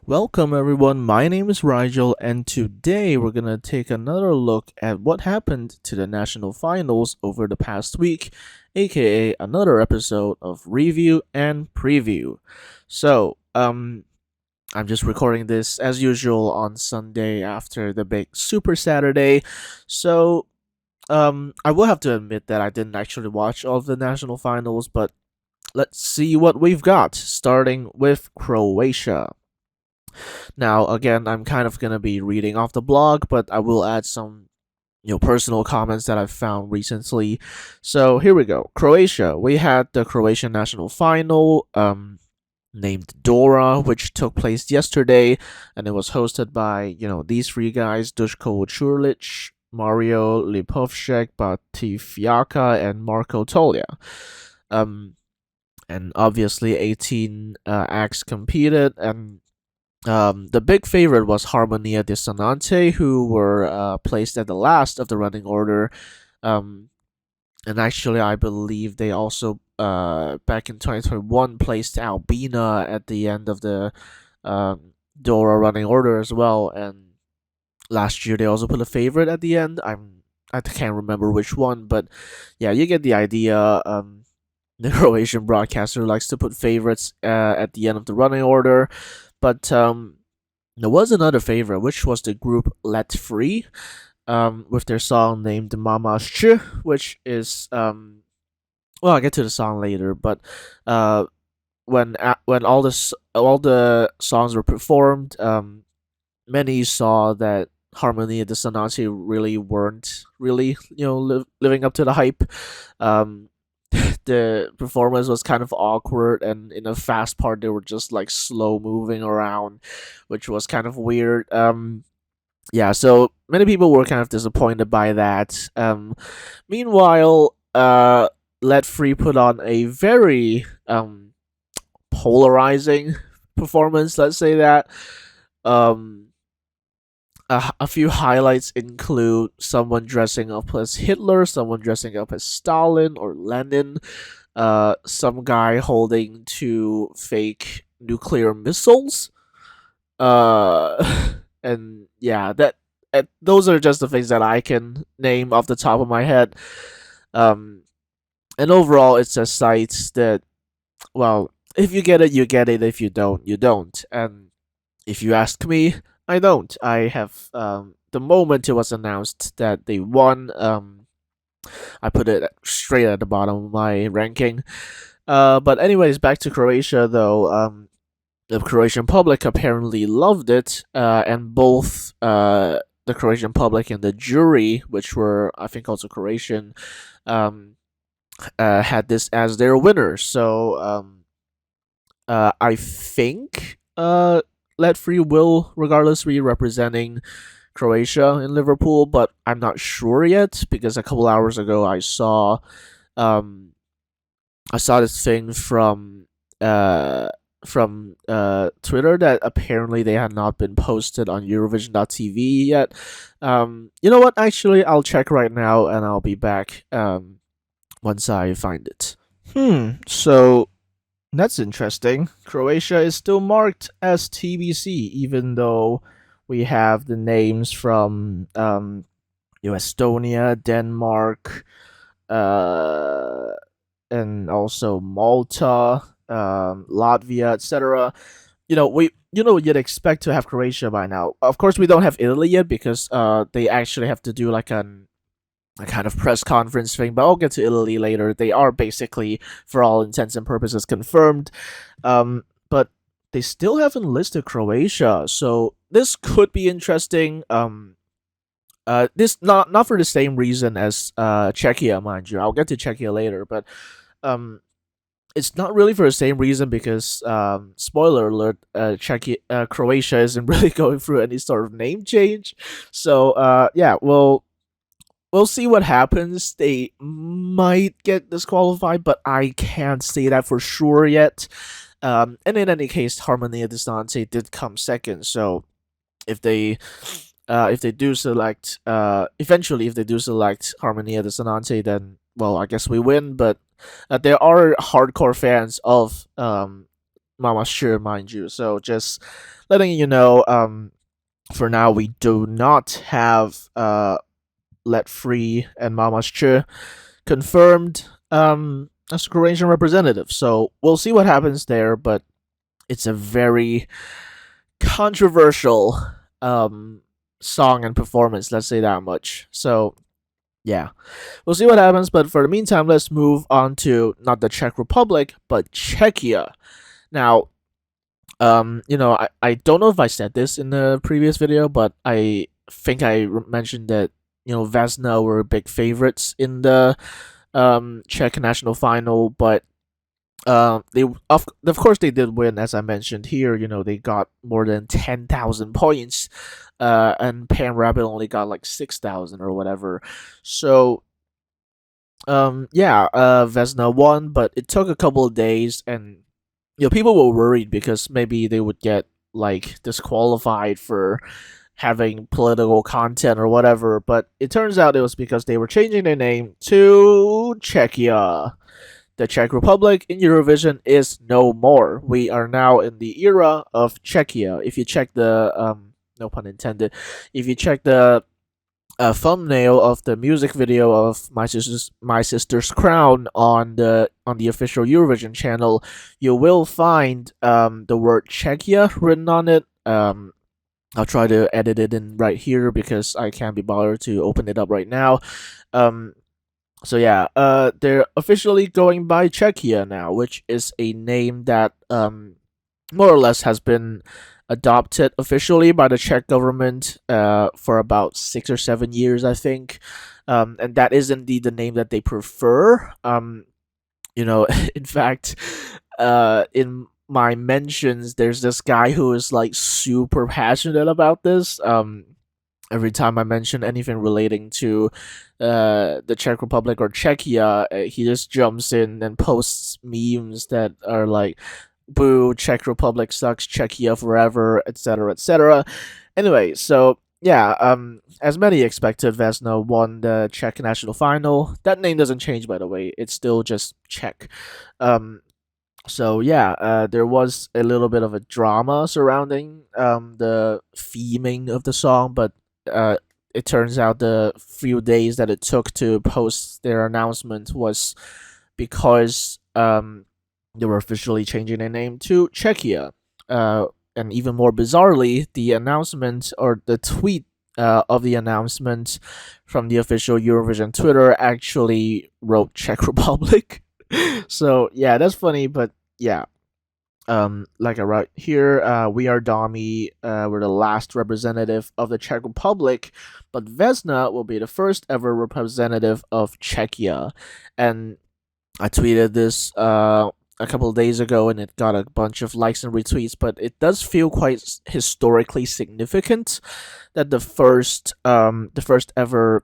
Welcome everyone, my name is Rigel, and today we're gonna take another look at what happened to the national finals over the past week, aka another episode of Review and Preview. So, I'm just recording this as usual on Sunday after the big Super Saturday. So, I will have to admit that I didn't actually watch all of the national finals, but let's see what we've got, starting with Croatia. Now, again, I'm kind of gonna be reading off the blog, but I will add some personal comments that I've found recently. So here we go. Croatia. We had the Croatian national final, named Dora, which took place yesterday, and it was hosted by these three guys: Dushko Churlic, Mario Lipovcek, Batifiaka, and Marco Tolia. Um, and obviously 18 acts competed, and the big favorite was Harmonia Dissonante, who were placed at the last of the running order. Um, and actually, I believe they also, back in 2021, placed Albina at the end of the Dora running order as well. And last year, they also put a favorite at the end. I can't remember which one, but yeah, you get the idea. The Croatian broadcaster likes to put favorites at the end of the running order. But there was another favorite, which was the group Let Free, with their song named Mama Sh, which is well, I'll get to the song later. But when all the songs were performed, many saw that Harmony and Dissonancy really weren't really living up to the hype. Um, the performance was kind of awkward, and in a fast part they were just like slow moving around, which was kind of weird. Yeah, so many people were kind of disappointed by that. Meanwhile, Let Free put on a very polarizing performance, let's say that. um a few highlights include someone dressing up as Hitler, someone dressing up as Stalin or Lenin, some guy holding two fake nuclear missiles, and yeah, those are just the things that I can name off the top of my head. Um, and overall, it's a site that, well, if you get it, you get it. If you don't, you don't. And if you ask me, I don't. I have the moment it was announced that they won. I put it straight at the bottom of my ranking. But anyways, back to Croatia though. The Croatian public apparently loved it, and both the Croatian public and the jury, which were I think also Croatian, um, had this as their winner. So I think Let Free will regardless be representing Croatia in Liverpool, but I'm not sure yet because a couple hours ago um I saw this thing from Twitter that apparently they had not been posted on Eurovision.tv yet. You know what? Actually, I'll check right now and I'll be back once I find it. So that's interesting. Croatia is still marked as TBC, even though we have the names from Estonia, Denmark, uh, and also Malta, Latvia, etc. You'd expect to have Croatia by now. Of course, we don't have Italy yet because they actually have to do like a kind of press conference thing, but I'll get to Italy later. They are basically, for all intents and purposes, confirmed. But they still haven't listed Croatia, so this could be interesting. This not for the same reason as Czechia, mind you. I'll get to Czechia later, but um, it's not really for the same reason because spoiler alert, Croatia isn't really going through any sort of name change. So yeah, we'll see what happens. They might get disqualified, but I can't say that for sure yet. And in any case, Harmonia Distante did come second. So if they do select eventually if they do select Harmonia Dissonante, then well, I guess we win. But there are hardcore fans of Mama's Cheer, mind you. So just letting you know, for now we do not have Let Free and Mama's Cheer confirmed as Croatian representative. So we'll see what happens there, but it's a very controversial song and performance, let's say that much. So yeah, we'll see what happens. But for the meantime, let's move on to not the Czech Republic, but Czechia. Now, I don't know if I said this in the previous video, but I think I mentioned that Vesna were big favorites in the Czech national final, but they of course they did win, as I mentioned here. They got more than 10,000 points, and Pan Rabbit only got like 6,000 or whatever. So yeah, Vesna won, but it took a couple of days, and people were worried because maybe they would get like disqualified for having political content or whatever. But it turns out it was because they were changing their name to Czechia. The Czech Republic in Eurovision is no more. We are now in the era of Czechia. If you check the no pun intended, if you check the thumbnail of the music video of My Sister's Crown on the official Eurovision channel, you will find the word Czechia written on it. I'll try to edit it in right here because I can't be bothered to open it up right now. So yeah, they're officially going by Czechia now, which is a name that more or less has been adopted officially by the Czech government for about 6 or 7 years, I think. And that is indeed the name that they prefer. In fact, in my mentions, there's this guy who is like super passionate about this. Every time I mention anything relating to the Czech Republic or Czechia, he just jumps in and posts memes that are like, boo, Czech Republic sucks, Czechia forever, etc., etc. Anyway, so yeah, as many expected, Vesna won the Czech national final. That name doesn't change, by the way. It's still just Czech. So yeah, there was a little bit of a drama surrounding the theming of the song, but it turns out the few days that it took to post their announcement was because they were officially changing their name to Czechia. And even more bizarrely, the announcement or the tweet of the announcement from the official Eurovision Twitter actually wrote Czech Republic. So yeah, that's funny, but yeah. Like I wrote here, we are Domi. We're the last representative of the Czech Republic, but Vesna will be the first ever representative of Czechia. And I tweeted this a couple of days ago, and it got a bunch of likes and retweets. But it does feel quite historically significant that the first ever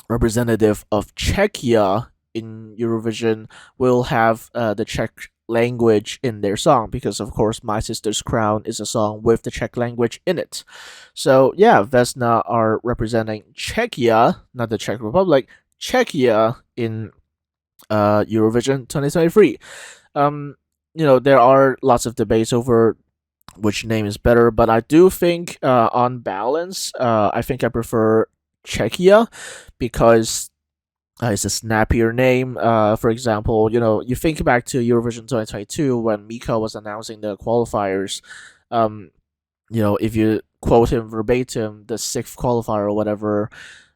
representative of Czechia in Eurovision will have the Czech language in their song, because of course My Sister's Crown is a song with the Czech language in it. So yeah, Vesna are representing Czechia, not the Czech Republic, Czechia in Eurovision 2023. There are lots of debates over which name is better, but I do think on balance, I think I prefer Czechia because it's a snappier name. For example, you think back to Eurovision 2022 when Mika was announcing the qualifiers. If you quote him verbatim, the sixth qualifier or whatever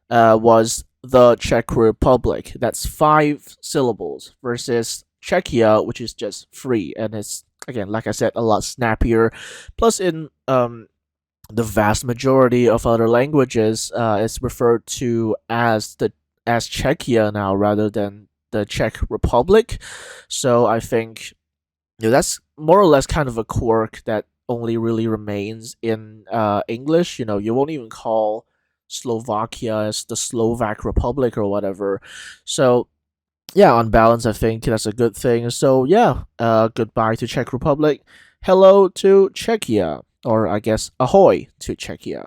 was the Czech Republic. That's 5 syllables versus Czechia, which is just 3, and it's again, like I said, a lot snappier. Plus, in the vast majority of other languages, it's referred to as Czechia now rather than the Czech Republic. So I think that's more or less kind of a quirk that only really remains in English. You won't even call Slovakia as the Slovak Republic or whatever. So yeah, on balance, I think that's a good thing. So yeah, goodbye to Czech Republic. Hello to Czechia. Or I guess ahoy to Czechia.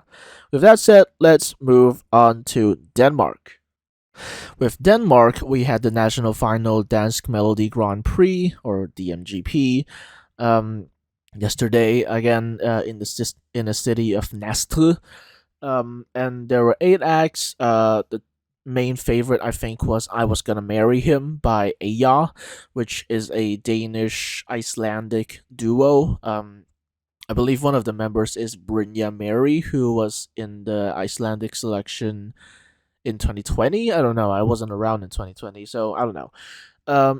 With that said, let's move on to Denmark. With Denmark, we had the national final Dansk Melody Grand Prix, or DMGP. yesterday again in the city of Nestre. And there were 8 acts. The main favorite I think was "I Was Gonna Marry Him" by Aya, which is a Danish Icelandic duo. I believe one of the members is Brynja Mary, who was in the Icelandic selection in 2020. I don't know. I wasn't around in 2020, so I don't know.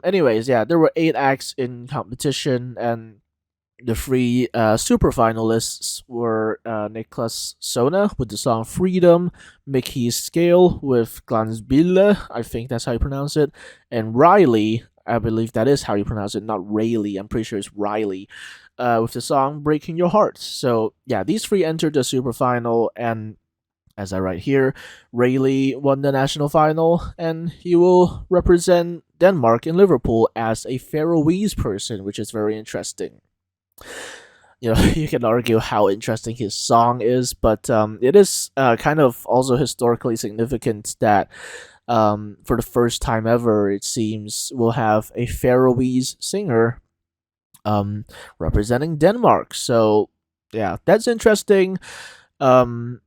Anyways, yeah, there were 8 acts in competition, and the three super finalists were Niklas Sona with the song Freedom, Mickey Scale with Glansbille, I think that's how you pronounce it, and Riley, I believe that is how you pronounce it, not Rayleigh, I'm pretty sure it's Riley, with the song Breaking Your Heart. So, yeah, these three entered the super final, and as I write here, Rayleigh won the national final, and he will represent Denmark in Liverpool as a Faroese person, which is very interesting. You can argue how interesting his song is, but it is kind of also historically significant that for the first time ever, it seems we'll have a Faroese singer um, representing Denmark. So yeah, that's interesting. Um,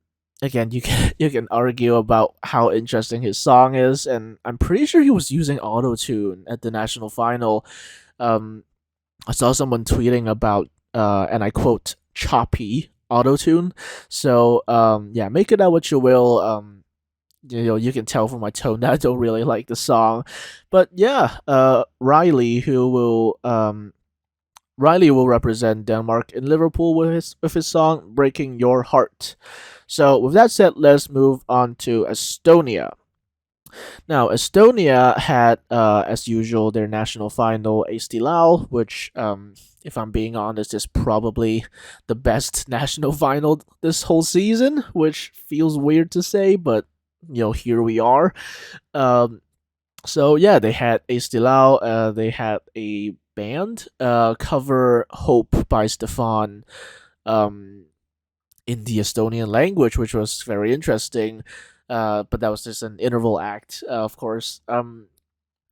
Again, you can you can argue about how interesting his song is, and I'm pretty sure he was using auto tune at the national final. Um, I saw someone tweeting about, and I quote, choppy autotune. So, yeah, make it out what you will. You can tell from my tone that I don't really like the song. But yeah, Riley will represent Denmark in Liverpool with his song "Breaking Your Heart." So, with that said, let's move on to Estonia. Now, Estonia had, as usual, their national final, Eesti Laul, which, if I'm being honest, is probably the best national final this whole season, which feels weird to say, but, here we are. Um, so, yeah, they had Eesti Laul, they had a band cover Hope by Stefan um, in the Estonian language, which was very interesting. But that was just an interval act, of course.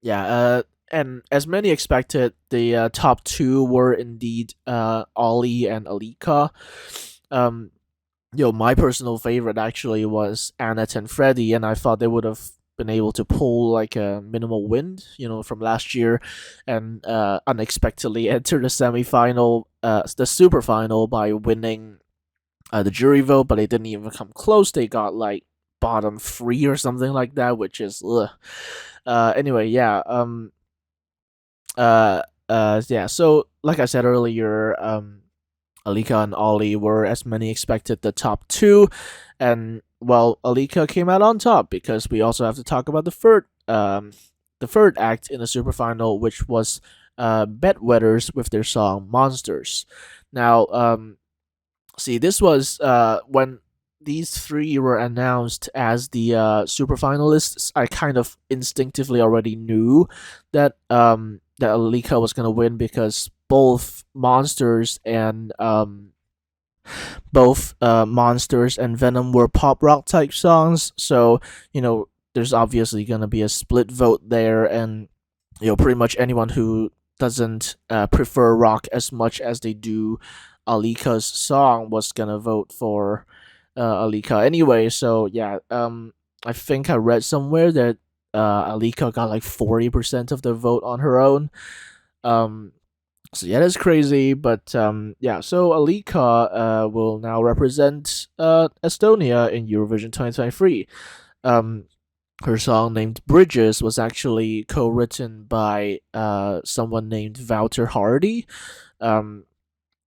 Yeah, and as many expected, the top two were indeed Ollie and Alika. Um, my personal favorite actually was Annette and Freddie, and I thought they would have been able to pull like a minimal win, from last year, and unexpectedly enter the semifinal, the super final by winning the jury vote, but they didn't even come close. They got like bottom three or something like that, which is ugh. Anyway, yeah. Yeah. So, like I said earlier, Alika and Ollie were, as many expected, the top two, and well, Alika came out on top because we also have to talk about the third act in the super final, which was Bedwetters with their song Monsters. Now, see, this was when these three were announced as the super finalists. I kind of instinctively already knew that Alika was gonna win because both Monsters and Venom were pop rock type songs. So there's obviously gonna be a split vote there, and pretty much anyone who doesn't prefer rock as much as they do Alika's song was gonna vote for Alika anyway. So yeah, I think I read somewhere that Alika got like 40% of the vote on her own. Um, so yeah, that's crazy. But yeah, so Alika will now represent Estonia in Eurovision 2023. Um, her song named Bridges was actually co-written by someone named Wouter Hardy, um,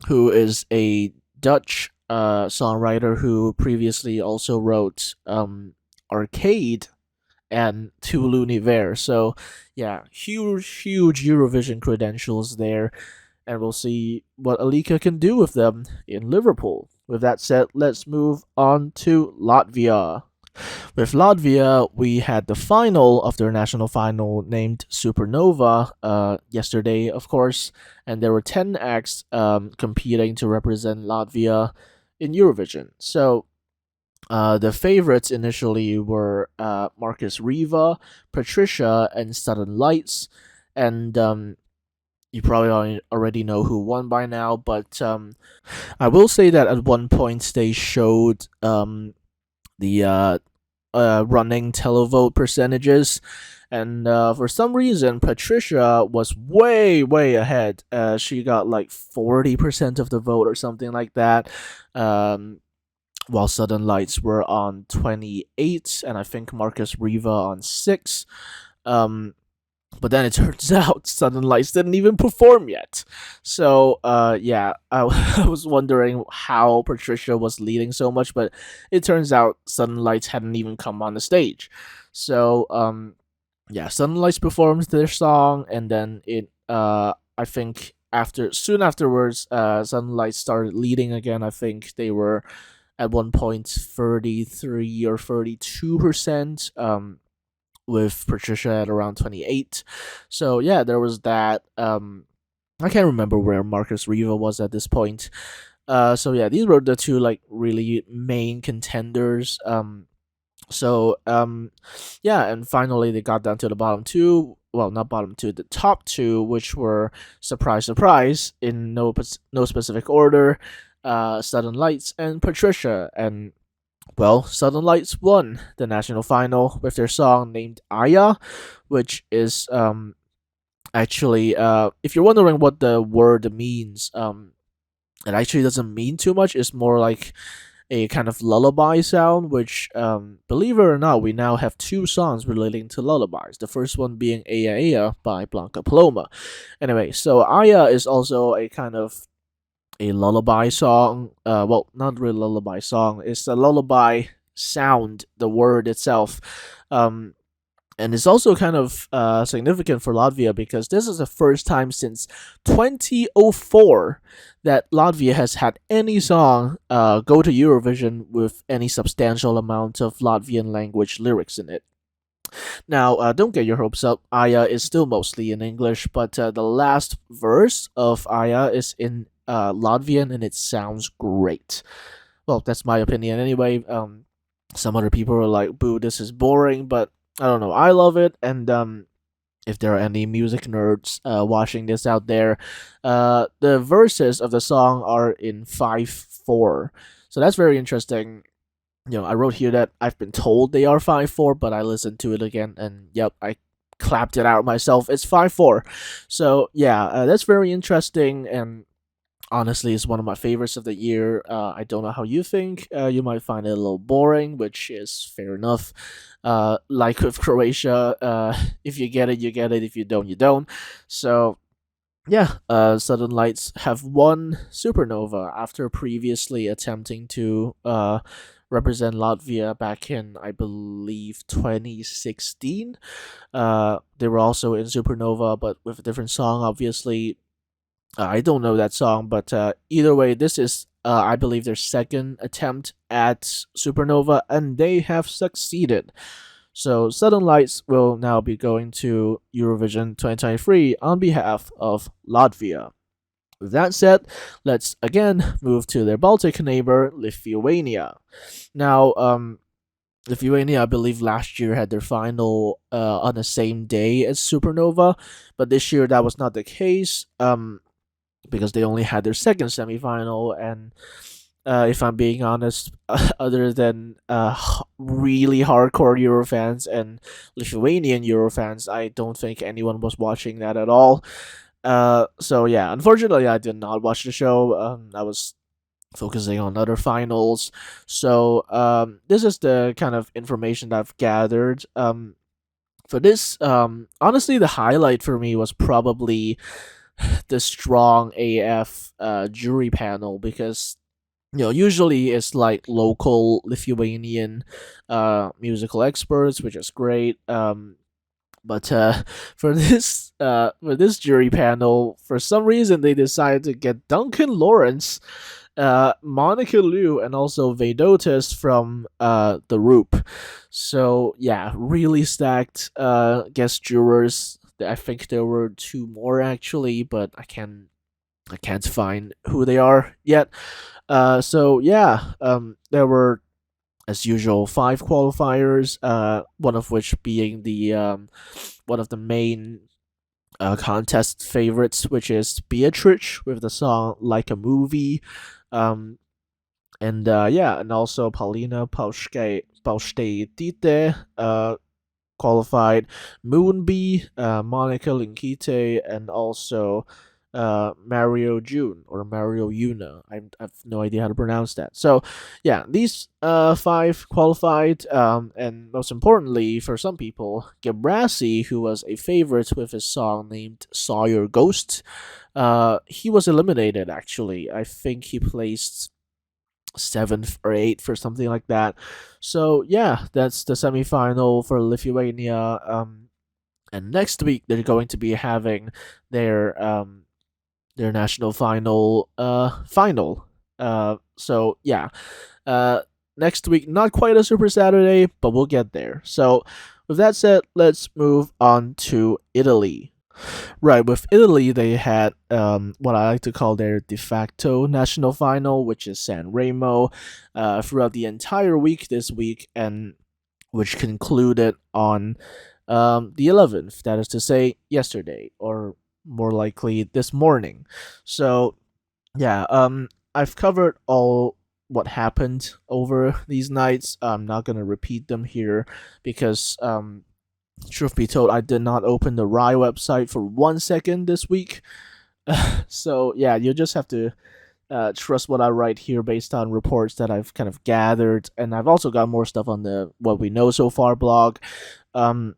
who is a Dutch songwriter who previously also wrote Arcade and To l'Univers. So, yeah, huge Eurovision credentials there, and we'll see what Alika can do with them in Liverpool. With that said, let's move on to Latvia. With Latvia, we had the final of their national final named Supernova yesterday, of course, and there were 10 acts competing to represent Latvia in Eurovision. So the favorites initially were Marcus Riva, Patricia, and Sudden Lights, and you probably already know who won by now, but I will say that at one point they showed the running televote percentages, and for some reason Patricia was way ahead. She got like 40% of the vote or something like that. Um, while Southern Lights were on 28, and I think Marcus Riva on 6. Um, but then it turns out Southern Lights didn't even perform yet. So yeah, I was wondering how Patricia was leading so much, but it turns out Southern Lights hadn't even come on the stage. So yeah, Southern Lights performed their song, and then I think soon afterwards, Southern Lights started leading again. I think they were at one point 33 or 32%. With Patricia at around 28. So yeah, there was that. I can't remember where Marcus Riva was at this point. So yeah, these were the two like really main contenders. Yeah, and finally they got down to the bottom two. Well, not bottom two, the top two, which were surprise, surprise, in no specific order. Southern Lights and Patricia, and well, Southern Lights won the national final with their song named Aya, which is actually if you're wondering what the word means, it actually doesn't mean too much. It's more like a kind of lullaby sound, which believe it or not, we now have two songs relating to lullabies. The first one being Aya Aya by Blanca Paloma. Anyway, so Aya is also a kind of a lullaby song. Well, not really lullaby song. It's a lullaby sound. The word itself, and it's also kind of significant for Latvia because this is the first time since 2004 that Latvia has had any song go to Eurovision with any substantial amount of Latvian language lyrics in it. Now, don't get your hopes up. Aya is still mostly in English, but the last verse of Aya is in Latvian, and it sounds great. Well, that's my opinion anyway. Some other people are like, "Boo, this is boring," but I don't know. I love it, and if there are any music nerds watching this out there, the verses of the song are in 5/4, so that's very interesting. I wrote here that I've been told they are 5/4, but I listened to it again, and yep, I clapped it out myself. It's 5/4. So yeah, that's very interesting, and honestly, it's one of my favorites of the year. I don't know how you think. You might find it a little boring, which is fair enough. Like with Croatia, if you get it, you get it. If you don't, you don't. So yeah, Southern Lights have won Supernova after previously attempting to represent Latvia back in, I believe, 2016. They were also in Supernova, but with a different song, obviously. I don't know that song, but either way, this is, I believe, their second attempt at Supernova, and they have succeeded. So Southern Lights will now be going to Eurovision 2023 on behalf of Latvia. With that said, let's again move to their Baltic neighbor, Lithuania. Now, Lithuania, I believe, last year had their final on the same day as Supernova, but this year that was not the case. Because they only had their second semifinal, and if I'm being honest, other than really hardcore Euro fans and Lithuanian Euro fans, I don't think anyone was watching that at all. So yeah, unfortunately, I did not watch the show. I was focusing on other finals. So this is the kind of information that I've gathered. For this, honestly, the highlight for me was probably the strong AF jury panel, because usually it's like local Lithuanian musical experts, which is great. But for this jury panel, for some reason they decided to get Duncan Lawrence, Monica Liu, and also Vedotis from the Roop. So yeah, really stacked guest jurors. I think there were two more actually, but I can't find who they are yet. So yeah, there were, as usual, five qualifiers. One of which being the one of the main contest favorites, which is Beatrice with the song "Like a Movie," um, and yeah, and also Paulina Pausteitite qualified, Moonbee, Monica Linkite, and also Mario June or Mario Yuna. I have no idea how to pronounce that. So, yeah, these five qualified, and most importantly, for some people, Gabrasi, who was a favorite with his song named "Saw Your Ghost," he was eliminated. Actually, I think he placed seventh or eighth or something like that. So yeah, that's the semifinal for Lithuania. And next week they're going to be having their national final. So yeah, uh, next week not quite a Super Saturday, but we'll get there. So with that said, let's move on to Italy. Right, with Italy, they had what I like to call their de facto national final, which is San Remo, throughout the entire week this week, and which concluded on the 11th, that is to say, yesterday, or more likely this morning. So, yeah, I've covered all what happened over these nights. I'm not going to repeat them here because truth be told, I did not open the Rye website for 1 second this week. So yeah, you just have to trust what I write here based on reports that I've kind of gathered, and I've also got more stuff on the What We Know So Far blog. Um,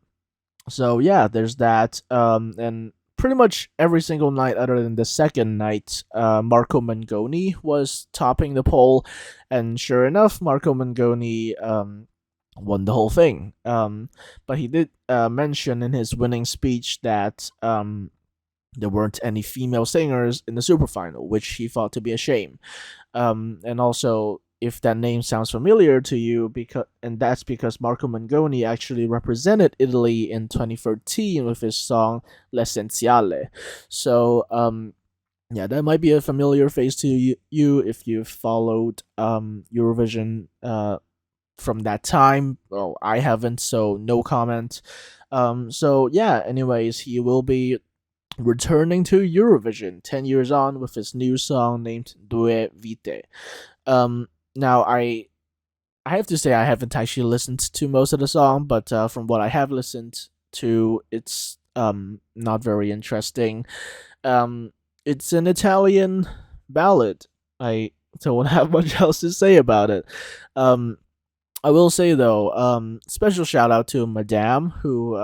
so yeah, there's that. And pretty much every single night, other than the second night, Marco Mangoni was topping the poll, and sure enough, Marco Mangoni won the whole thing. But he did mention in his winning speech that there weren't any female singers in the super final, which he thought to be a shame. And also, if that name sounds familiar to you, and that's because Marco Mangoni actually represented Italy in 2013 with his song L'Essenziale. So, yeah, that might be a familiar face to you if you've followed Eurovision from that time. Well, I haven't, so no comment. So yeah, anyways, he will be returning to Eurovision 10 years on with his new song named Due Vite. Now I have to say I haven't actually listened to most of the song, but from what I have listened to, it's not very interesting. Um, it's an Italian ballad. I don't have much else to say about it. Um, I will say though, special shout out to Madame, who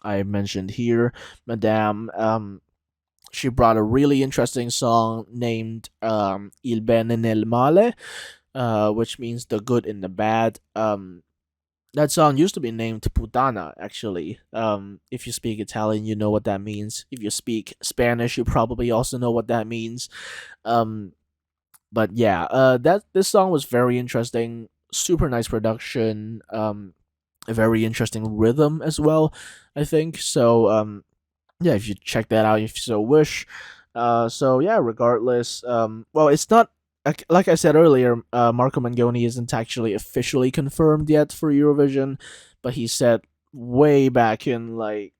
I mentioned here. Madame, she brought a really interesting song named Il bene nel male, which means the good and the bad. That song used to be named Putana, actually. If you speak Italian, you know what that means. If you speak Spanish, you probably also know what that means. Um, but yeah, that this song was very interesting. Super nice production. A very interesting rhythm as well, I think. So yeah, if you check that out if you so wish. So yeah, regardless, well, it's not like I said earlier. Marco Mangoni isn't actually officially confirmed yet for Eurovision, but he said way back in like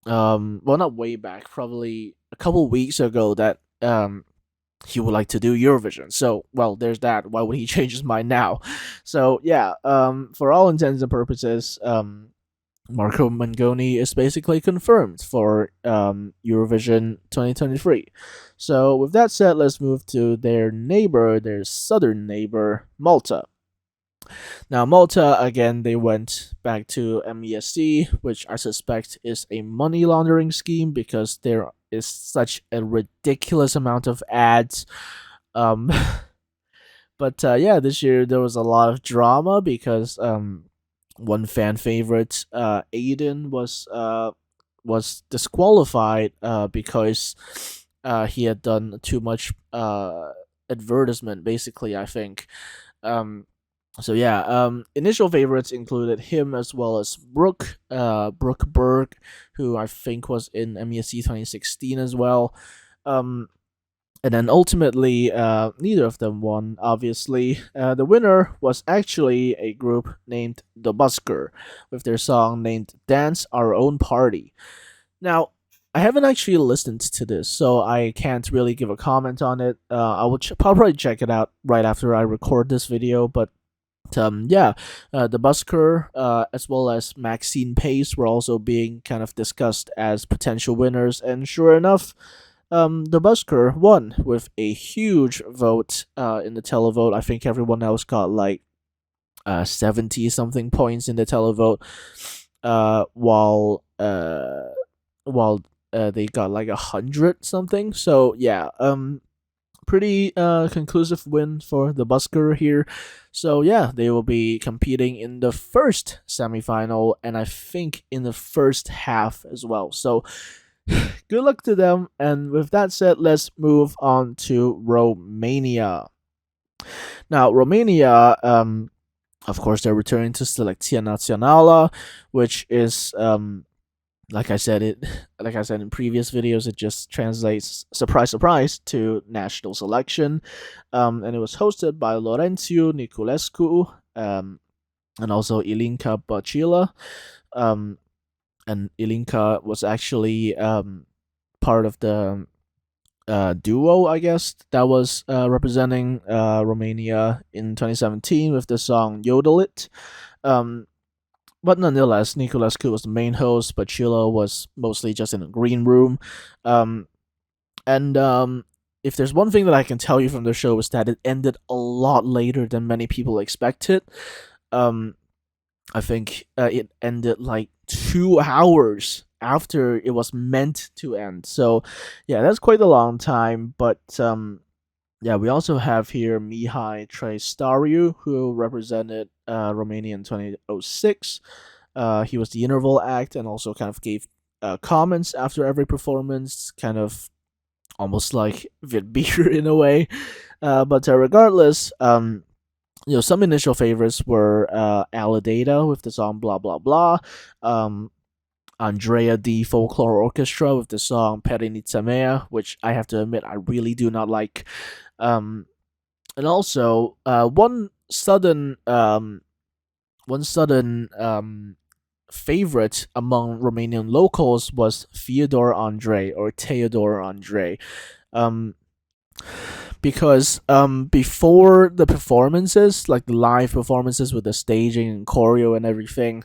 well, not way back, probably a couple weeks ago that he would like to do Eurovision. So, well, there's that. Why would he change his mind now? So, yeah, for all intents and purposes, Marco Mangoni is basically confirmed for Eurovision 2023. So, with that said, let's move to their southern neighbor, Malta. Now, Malta, again, they went back to MESC, which I suspect is a money laundering scheme because there is such a ridiculous amount of ads. Um, but yeah, this year there was a lot of drama because one fan favorite, Aiden, was disqualified because he had done too much advertisement. Basically, I think. Um, so yeah, initial favorites included him as well as Brooke Berg, who I think was in MESC 2016 as well. Um, and then ultimately, neither of them won. Obviously, the winner was actually a group named The Busker, with their song named "Dance Our Own Party." Now, I haven't actually listened to this, so I can't really give a comment on it. I will probably check it out right after I record this video. But yeah, the Busker, as well as Maxine Pace, were also being kind of discussed as potential winners, and sure enough, the Busker won with a huge vote in the televote. I think everyone else got like 70 something points in the televote, while they got like 100 something. So yeah, pretty conclusive win for the Busker here. So yeah, they will be competing in the first semifinal, and I think in the first half as well. So good luck to them. And with that said, let's move on to Romania. Now, Romania, of course, they're returning to Selecția Națională, which is like I said in previous videos, it just translates surprise surprise to national selection, and it was hosted by Laurențiu Niculescu, and also Ilinca Bacila, and Ilinca was actually part of the duo, I guess, that was representing Romania in 2017 with the song Yodel It. But nonetheless, Niculescu was the main host, but Chilo was mostly just in a green room. And if there's one thing that I can tell you from the show is that it ended a lot later than many people expected. I think it ended like 2 hours after it was meant to end. So yeah, that's quite a long time. But yeah, we also have here Mihai Trăistariu, who represented Romania in 2006. He was the interval act and also kind of gave comments after every performance, kind of almost like Vidbeer in a way. But regardless, some initial favorites were Aladata with the song Blah Blah Blah, Andrea D Folklore Orchestra with the song Perinița Mea, which I have to admit I really do not like. And also one sudden favorite among Romanian locals was Theodore Andre, because before the performances, like the live performances with the staging and choreo and everything,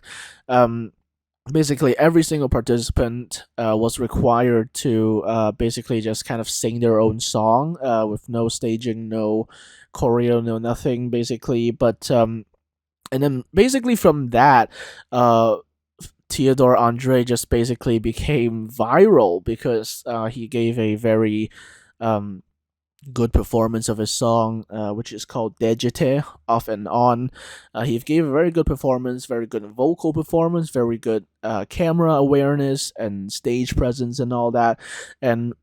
basically every single participant was required to basically just kind of sing their own song with no staging, no choreo, no nothing, basically. But and then basically from that, Theodore Andre just basically became viral because he gave a very good performance of his song, which is called Degete, Off and On. He gave a very good performance, very good vocal performance, very good camera awareness and stage presence and all that. And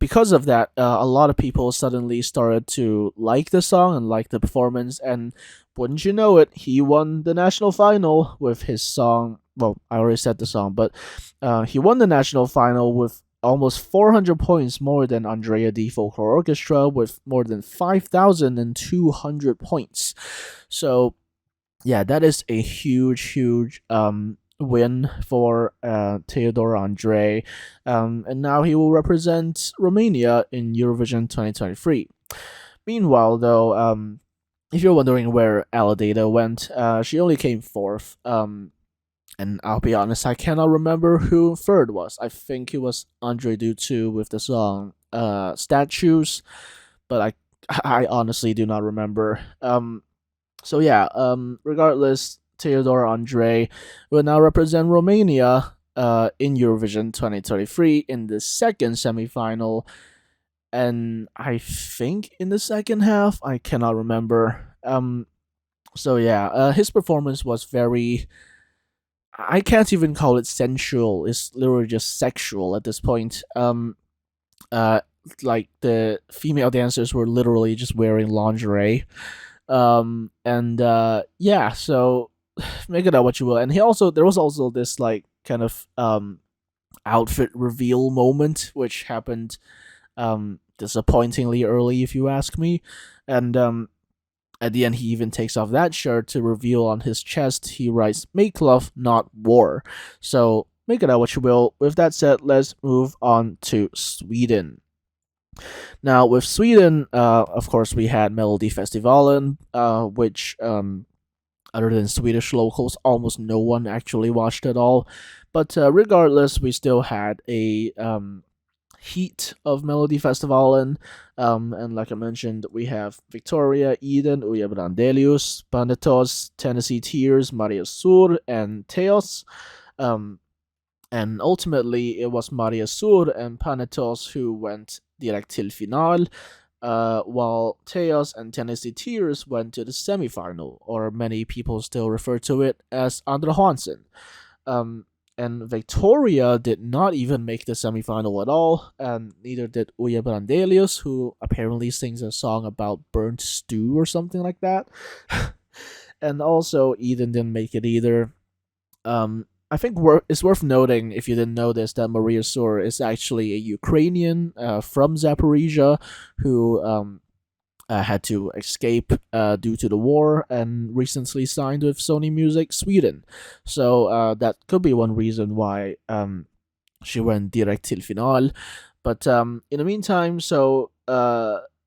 because of that, a lot of people suddenly started to like the song and like the performance. And wouldn't you know it, he won the national final with his song. Well, I already said the song, but he won the national final with almost 400 points more than Andrea D Folklore Orchestra, with more than 5,200 points. So yeah, that is a huge win for Theodore Andre, and now he will represent Romania in Eurovision 2023. Meanwhile, though, if you're wondering where Aladata went, she only came fourth. And I'll be honest, I cannot remember who third was. I think it was Andre Dutu with the song Statues, but I honestly do not remember. So yeah, regardless, Theodore Andre will now represent Romania in Eurovision 2023 in the second semifinal, and I think in the second half, I cannot remember. So yeah, his performance was very, I can't even call it sensual. It's literally just sexual at this point. Like the female dancers were literally just wearing lingerie. And yeah, so make it out what you will. And there was also this like kind of outfit reveal moment, which happened disappointingly early, if you ask me. And at the end, he even takes off that shirt to reveal on his chest he writes "Make love, not war." So make it out what you will. With that said, let's move on to Sweden. Now, with Sweden, of course, we had Melodifestivalen, which other than Swedish locals, almost no one actually watched at all. But regardless, we still had a heat of Melodifestivalen. And like I mentioned, we have Victoria, Eden, Uja Brandelius, Panetos, Tennessee Tears, Maria Sur, and Teos. Um, and ultimately, it was Maria Sur and Panetos who went direct till final, while Teos and Tennessee Tears went to the semifinal, or many people still refer to it as Andra Hansen. Um, and Victoria did not even make the semifinal at all, and neither did Uja Brandelius, who apparently sings a song about burnt stew or something like that. And also, Eden didn't make it either. I think it's worth noting, if you didn't know this, that Maria Sur is actually a Ukrainian from Zaporizhia who had to escape due to the war and recently signed with Sony Music Sweden. So that could be one reason why she went direct till final. But in the meantime, so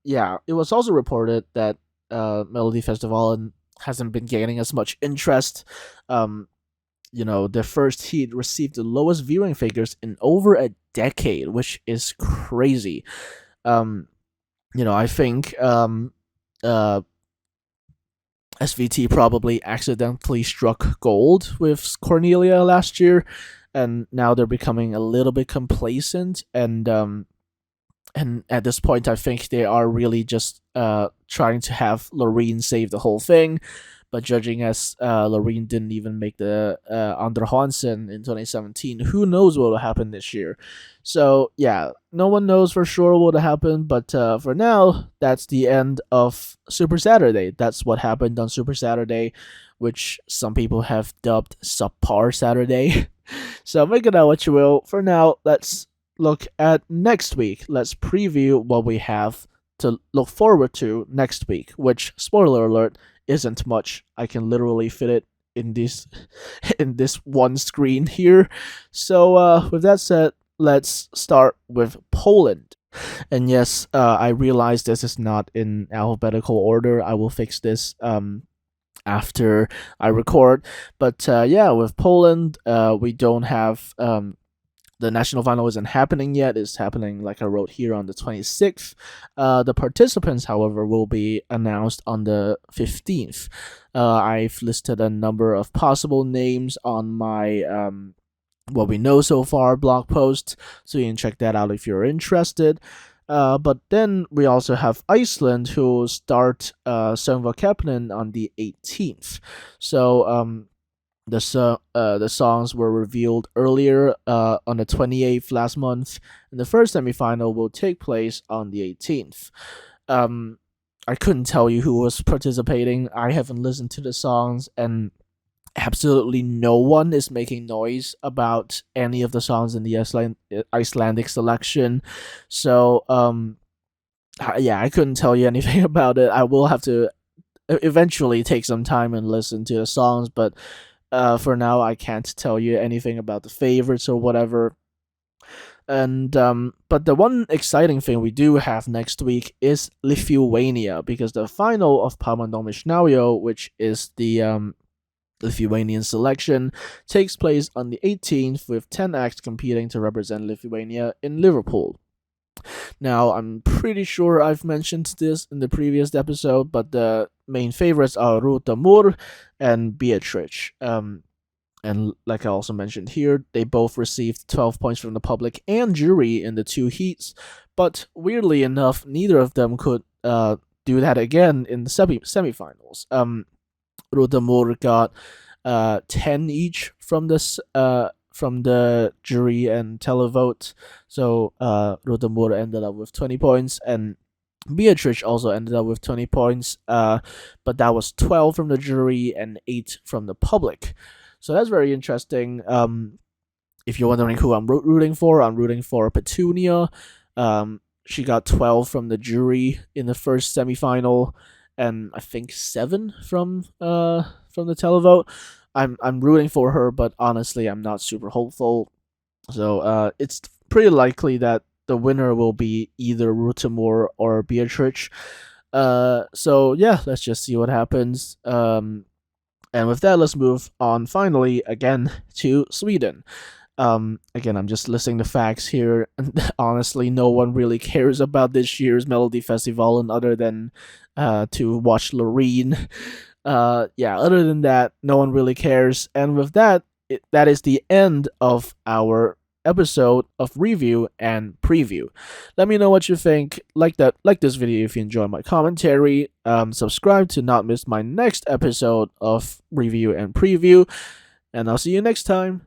yeah, it was also reported that Melody Festival hasn't been gaining as much interest. The first heat received the lowest viewing figures in over a decade, which is crazy. I think SVT probably accidentally struck gold with Cornelia last year, and now they're becoming a little bit complacent. And at this point, I think they are really just trying to have Loreen save the whole thing. But judging as Loreen didn't even make the Andra Hansen in 2017, who knows what will happen this year? So yeah, no one knows for sure what will happen. But for now, that's the end of Super Saturday. That's what happened on Super Saturday, which some people have dubbed Subpar Saturday. So make it out what you will. For now, let's look at next week. Let's preview what we have to look forward to next week, which, spoiler alert, isn't much. I can literally fit it in this in this one screen here. So with that said, let's start with Poland. And yes, I realize this is not in alphabetical order. I will fix this after I record. But yeah, with Poland, we don't have the national final isn't happening yet. It's happening, like I wrote here, on the 26th. The participants, however, will be announced on the 15th. I've listed a number of possible names on my what we know so far blog post, so you can check that out if you're interested. But then we also have Iceland, who start Söngvakeppnin on the 18th. So the songs were revealed earlier on the 28th last month, and the first semifinal will take place on the 18th. I couldn't tell you who was participating. I haven't listened to the songs, and absolutely no one is making noise about any of the songs in the Icelandic selection. So yeah, I couldn't tell you anything about it. I will have to eventually take some time and listen to the songs, but for now, I can't tell you anything about the favorites or whatever. And but the one exciting thing we do have next week is Lithuania, because the final of Pamandomishnaujo, which is the Lithuanian selection, takes place on the 18th, with 10 acts competing to represent Lithuania in Liverpool. Now, I'm pretty sure I've mentioned this in the previous episode, but the main favorites are Ruta Mur and Beatrice. And like I also mentioned here, they both received 12 points from the public and jury in the two heats, but weirdly enough, neither of them could do that again in the semifinals. Ruta Mur got 10 each from the jury and televote. So Ruta Mur ended up with 20 points, and Beatrice also ended up with 20 points, but that was 12 from the jury and 8 from the public. So that's very interesting. If you're wondering who I'm rooting for Petunia. She got 12 from the jury in the first semifinal, and I think 7 from the televote. I'm rooting for her, but honestly, I'm not super hopeful. So it's pretty likely that the winner will be either Rutamor or Beatrix. So yeah, let's just see what happens. And with that, let's move on finally again to Sweden. Again, I'm just listing the facts here. Honestly, no one really cares about this year's Melody Festival, and other than to watch Loreen. Yeah, other than that, no one really cares. And with that, that is the end of our episode of review and preview. Let me know what you think. Like this video if you enjoy my commentary. Subscribe to not miss my next episode of review and preview. And I'll see you next time.